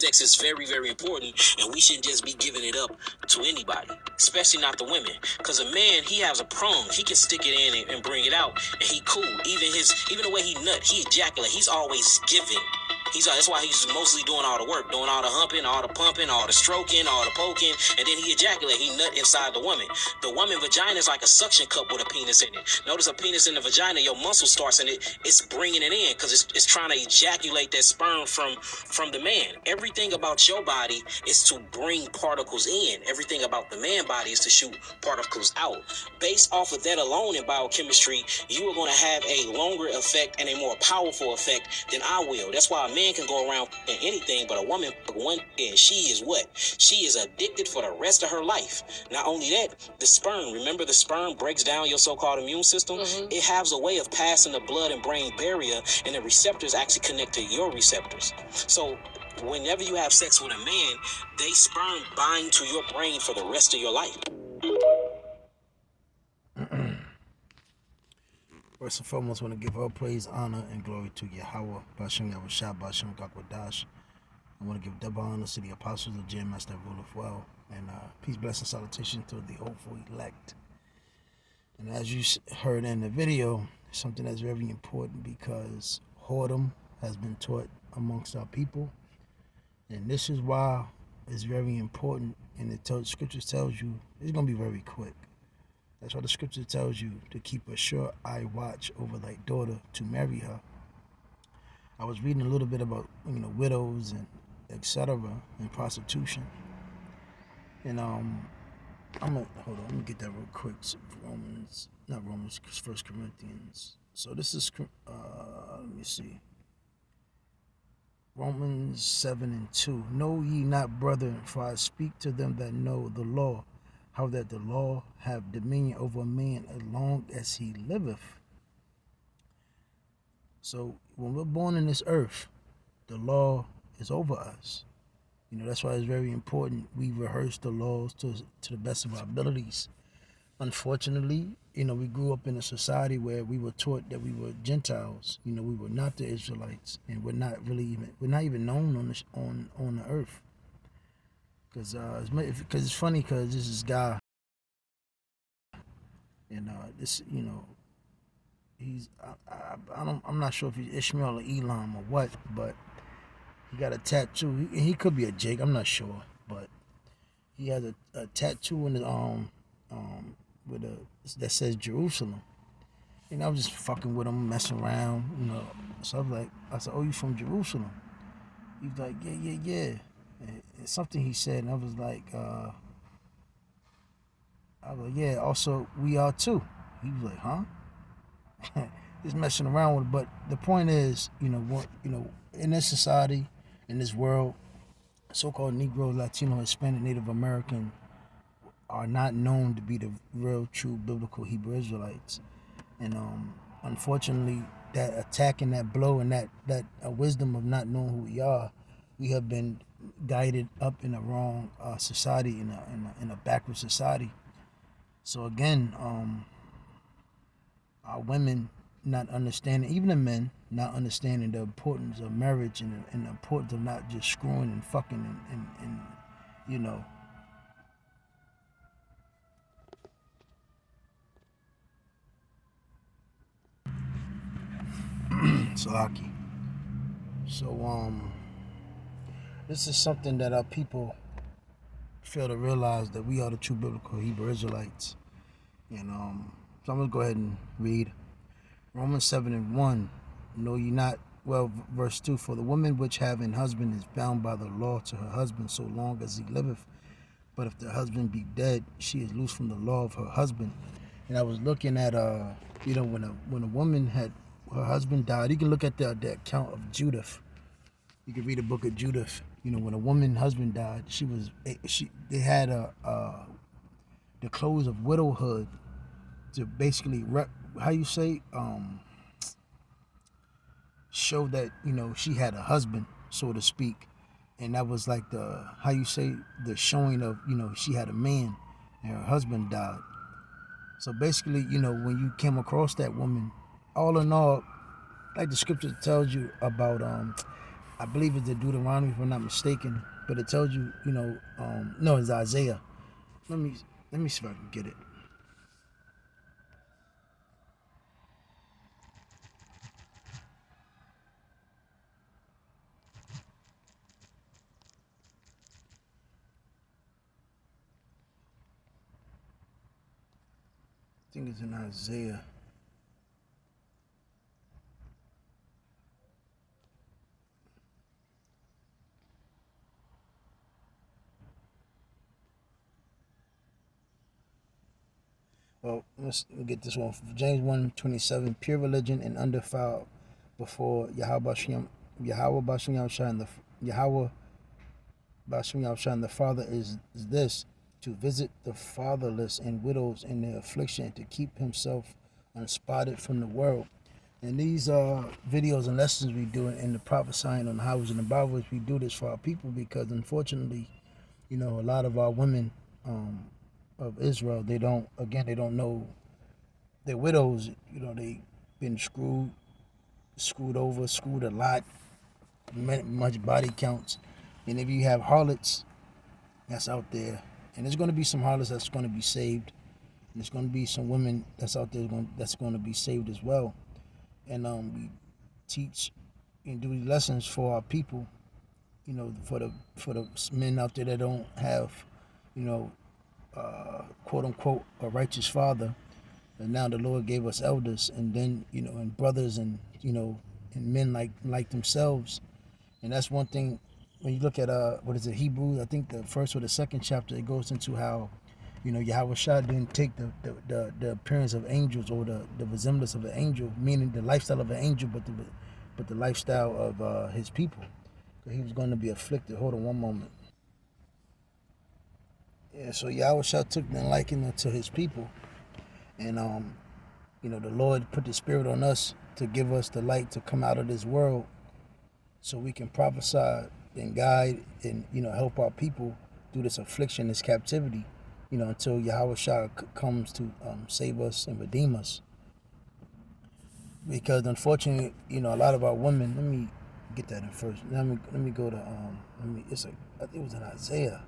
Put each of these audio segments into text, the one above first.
Sex is very, very important, and we shouldn't just be giving it up to anybody, especially not the women. Because a man, he has a prong. He can stick it in and bring it out, and he cool. Even the way he nut, he ejaculate. He's always giving. That's why he's mostly doing all the work, doing all the humping, all the pumping, all the stroking, all the poking, and then he ejaculate. He nut inside the woman. The woman vagina is like a suction cup with a penis in it. Notice a penis in the vagina, your muscle starts in it. It's bringing it in because it's trying to ejaculate that sperm from the man. Everything about your body is to bring particles in. Everything about the man body is to shoot particles out. Based off of that alone in biochemistry, you are going to have a longer effect and a more powerful effect than I will. That's why a man can go around in anything, but a woman, and she is what? She is addicted for the rest of her life. Not only that, the sperm, remember the sperm breaks down your so-called immune system? It has a way of passing the blood and brain barrier, and the receptors actually connect to your receptors. So whenever you have sex with a man, they sperm bind to your brain for the rest of your life. First and foremost, I want to give all praise, honor, and glory to Yahweh, Bashem Yahushua, Bashem Gakwadash. I want to give double honor to the apostles of Jam Master ruleth well, and peace, blessing, salutation to the hopeful elect. And as you heard in the video, something that's very important because whoredom has been taught amongst our people, and this is why it's very important. And the scriptures tells you it's going to be very quick. That's why the scripture tells you to keep a sure eye watch over thy daughter to marry her. I was reading a little bit about widows and etc. and prostitution, and I'm gonna hold on. Let me get that real quick. First Corinthians. So this is let me see. Romans 7:2. Know ye not, brethren, for I speak to them that know the law, how that the law have dominion over a man as long as he liveth. So when we're born in this earth, the law is over us. That's why it's very important we rehearse the laws to the best of our abilities. Unfortunately, we grew up in a society where we were taught that we were Gentiles. We were not the Israelites, and we're not even known on the earth. Because it's funny because this is guy, and I'm not sure if he's Ishmael or Elam or what, but he got a tattoo. He could be a Jake, I'm not sure, but he has a tattoo in his that says Jerusalem. I was just fucking with him, messing around, So I said, "Oh, you from Jerusalem?" He was like, "Yeah." It's something he said, and I was like, "Yeah, also we are too." He was like, "Huh?" Just messing around with it. But the point is, in this society, in this world, so-called Negro, Latino, Hispanic, Native American are not known to be the real, true biblical Hebrew Israelites, and unfortunately, that attack and that blow and that wisdom of not knowing who we are, we have been guided up in a wrong society, in a backward society. So again, our women not understanding, even the men not understanding the importance of marriage and the importance of not just screwing and fucking and Salaki. So this is something that our people fail to realize, that we are the true biblical Hebrew Israelites. And so I'm gonna go ahead and read Romans 7:1. Know ye not, verse 2, for the woman which have an husband is bound by the law to her husband so long as he liveth. But if the husband be dead, she is loose from the law of her husband. And I was looking at when a woman had her husband died, you can look at the account of Judith. You can read the book of Judith. When a woman's husband died, they had the clothes of widowhood to basically show that she had a husband, so to speak, and that was like the showing of she had a man and her husband died. So basically, when you came across that woman, all in all, like the scripture tells you about I believe it's the Deuteronomy if I'm not mistaken, but it tells you, no, it's Isaiah. Let me see if I can get it. I think it's in Isaiah. Well, let's get this one. James 1:27, pure religion and undefiled before Yahweh Bashem the Father is this, to visit the fatherless and widows in their affliction, and to keep himself unspotted from the world. And these videos and lessons we do in the prophesying on the highways and the byways, we do this for our people because unfortunately, a lot of our women of Israel, they don't know they're widows. They been screwed over, screwed a lot, much body counts. And if you have harlots that's out there, and there's going to be some harlots that's going to be saved, and there's going to be some women that's out there that's going to be saved as well. And we teach and do lessons for our people, for the men out there that don't have, quote unquote, a righteous father. And now the Lord gave us elders, and then and brothers, and and men like themselves. And that's one thing when you look at what is it, Hebrews? I think the first or the second chapter, it goes into how Yahweh Shah didn't take the appearance of angels or the resemblance of an angel, meaning the lifestyle of an angel, but the lifestyle of his people. He was going to be afflicted. Hold on one moment. Yeah, so Yahweh Shah took the liking to his people, and the Lord put the Spirit on us to give us the light to come out of this world, so we can prophesy and guide and help our people through this affliction, this captivity, until Yahweh Shah comes to save us and redeem us. Because unfortunately, a lot of our women. Let me get that in first. Let me go to I think it was in Isaiah.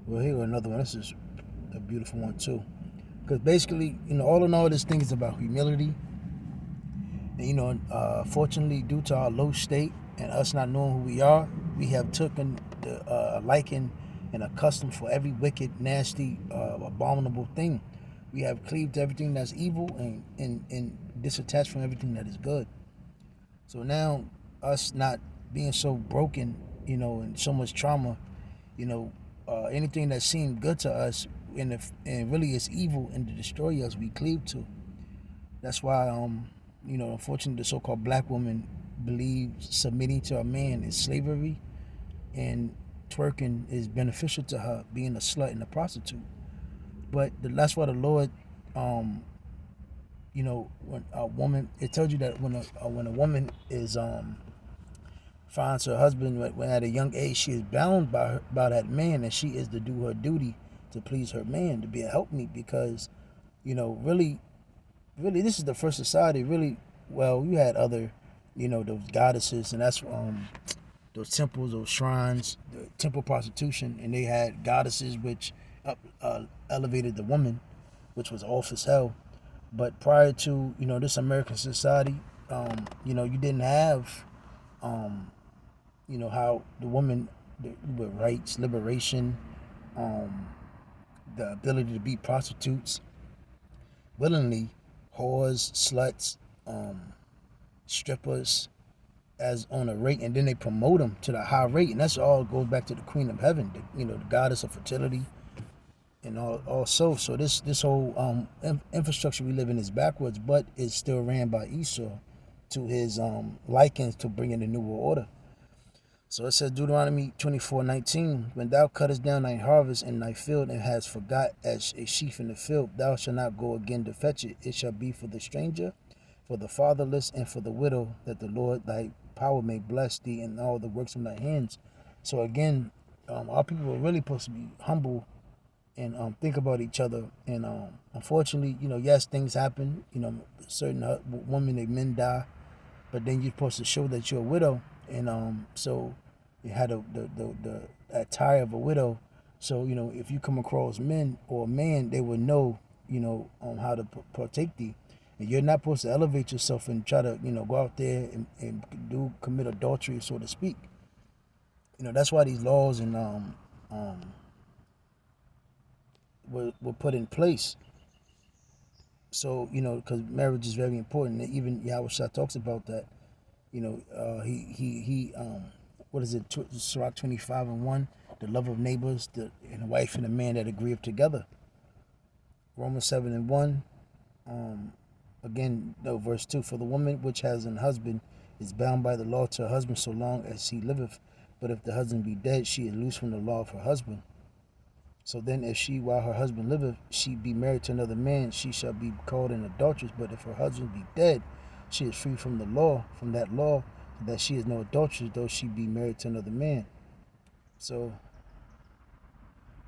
Well, here another one. This is a beautiful one too. Because basically, all in all, this thing is about humility. And fortunately, due to our low state and us not knowing who we are, we have taken the liking and a custom for every wicked, nasty, abominable thing. We have cleaved to everything that's evil and disattached from everything that is good. So now, us not being so broken, and so much trauma, anything that seemed good to us and really is evil and to destroy us, we cleave to. That's why, unfortunately, the so-called black woman believes submitting to a man is slavery, and twerking is beneficial to her, being a slut and a prostitute. But that's why the Lord, when a woman, it tells you that when a woman is finds her husband when at a young age, she is bound by that man, and she is to do her duty to please her man, to be a helpmeet, because really this is the first society. Really, well, you had other those goddesses, and that's those temples, those shrines, the temple prostitution, and they had goddesses which elevated the woman, which was off as hell. But prior to this American society, you didn't have how the woman with rights, liberation, the ability to be prostitutes willingly, whores, sluts, strippers, as on a rate, and then they promote them to the high rate, and that's all goes back to the Queen of Heaven, the goddess of fertility, and also. So this whole infrastructure we live in is backwards, but it's still ran by Esau to his likings to bring in the new world order. So it says Deuteronomy 24:19, when thou cuttest down thy harvest in thy field and hast forgot as a sheaf in the field, thou shalt not go again to fetch it. It shall be for the stranger, for the fatherless, and for the widow, that the Lord thy power may bless thee in all the works of thy hands. So again, our people are really supposed to be humble and think about each other. And unfortunately, yes, things happen. Certain women and men die, but then you're supposed to show that you're a widow. And so you had the attire of a widow. So if you come across men or a man, they will know how to partake thee. And you're not supposed to elevate yourself and try to go out there and commit adultery, so to speak. That's why these laws and were put in place. So because marriage is very important. And even Yahweh Shah talks about that. He what is it? Sirach 25:1, the love of neighbors, and a wife and a man that agree together. Romans 7:1. Again, verse 2, for the woman which has an husband is bound by the law to her husband so long as he liveth. But if the husband be dead, she is loose from the law of her husband. So then if she, while her husband liveth, she be married to another man, she shall be called an adulteress. But if her husband be dead, she is free from that law, that she is no adulteress, though she be married to another man. So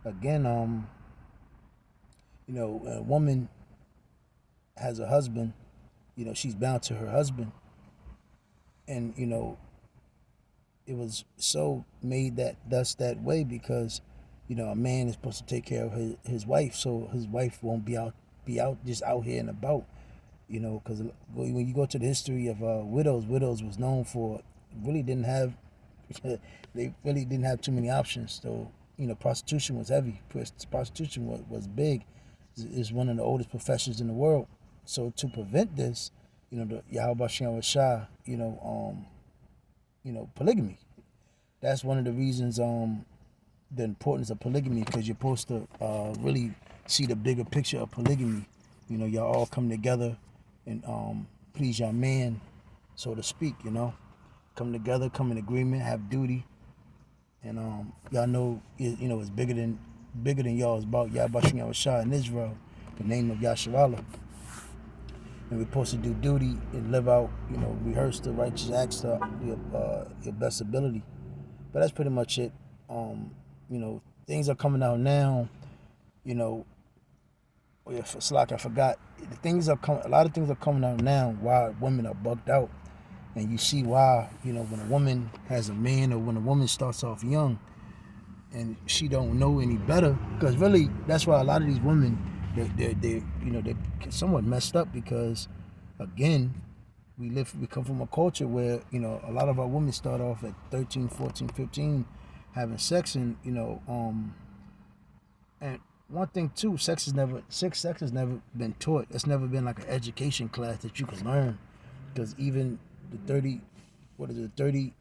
again, a woman has a husband, she's bound to her husband. And, it was so made that way because, a man is supposed to take care of his wife, so his wife won't be out just out here and about, because when you go to the history of widows was known for they really didn't have too many options. So, prostitution was heavy. Prostitution was big. It's one of the oldest professions in the world. So to prevent this, the Yahweh Shah, polygamy. That's one of the reasons, the importance of polygamy, because you're supposed to really see the bigger picture of polygamy. Y'all all come together and please your man, so to speak. Come together, come in agreement, have duty, and y'all know, it's bigger than y'all. It's about Yahweh Shah in Israel, the name of Yasharallah. And we're supposed to do duty and live out, rehearse the righteous acts to your best ability. But that's pretty much it. Things are coming out now. It's like I forgot. A lot of things are coming out now why women are bugged out. And you see why, when a woman has a man or when a woman starts off young and she don't know any better. Because really, that's why a lot of these women, they're somewhat messed up because, again, we come from a culture where, a lot of our women start off at 13, 14, 15 having sex. And, and one thing too, sex has never been taught. It's never been like an education class that you can learn. Because even the 30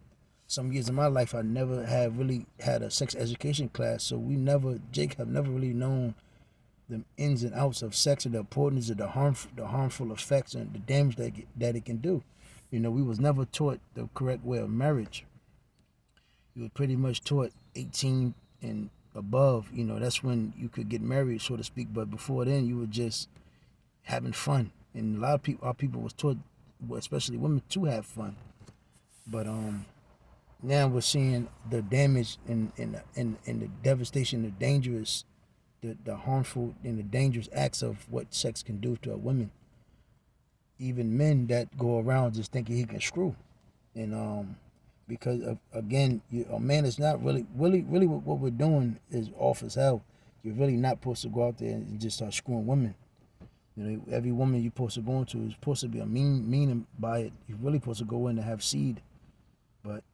some years of my life, I never have really had a sex education class. So Jake have never really known the ins and outs of sex and the importance of the harmful effects and the damage that it can do. We was never taught the correct way of marriage. You were pretty much taught 18 and above. That's when you could get married, so to speak. But before then, you were just having fun. And a lot of our people was taught, especially women, to have fun. But now we're seeing the damage and the devastation, the dangerous, the harmful and the dangerous acts of what sex can do to a woman. Even men that go around just thinking he can screw. And because again, a man is not really what we're doing is off as hell. You're really not supposed to go out there and just start screwing women. Every woman you're supposed to go into is supposed to be a meaning by it. You're really supposed to go in to have seed. But,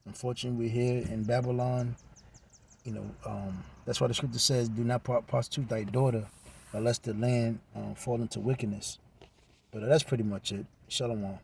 unfortunately, we're here in Babylon. That's why the scripture says, do not prostitute thy daughter unless the land fall into wickedness. But that's pretty much it. Shalom.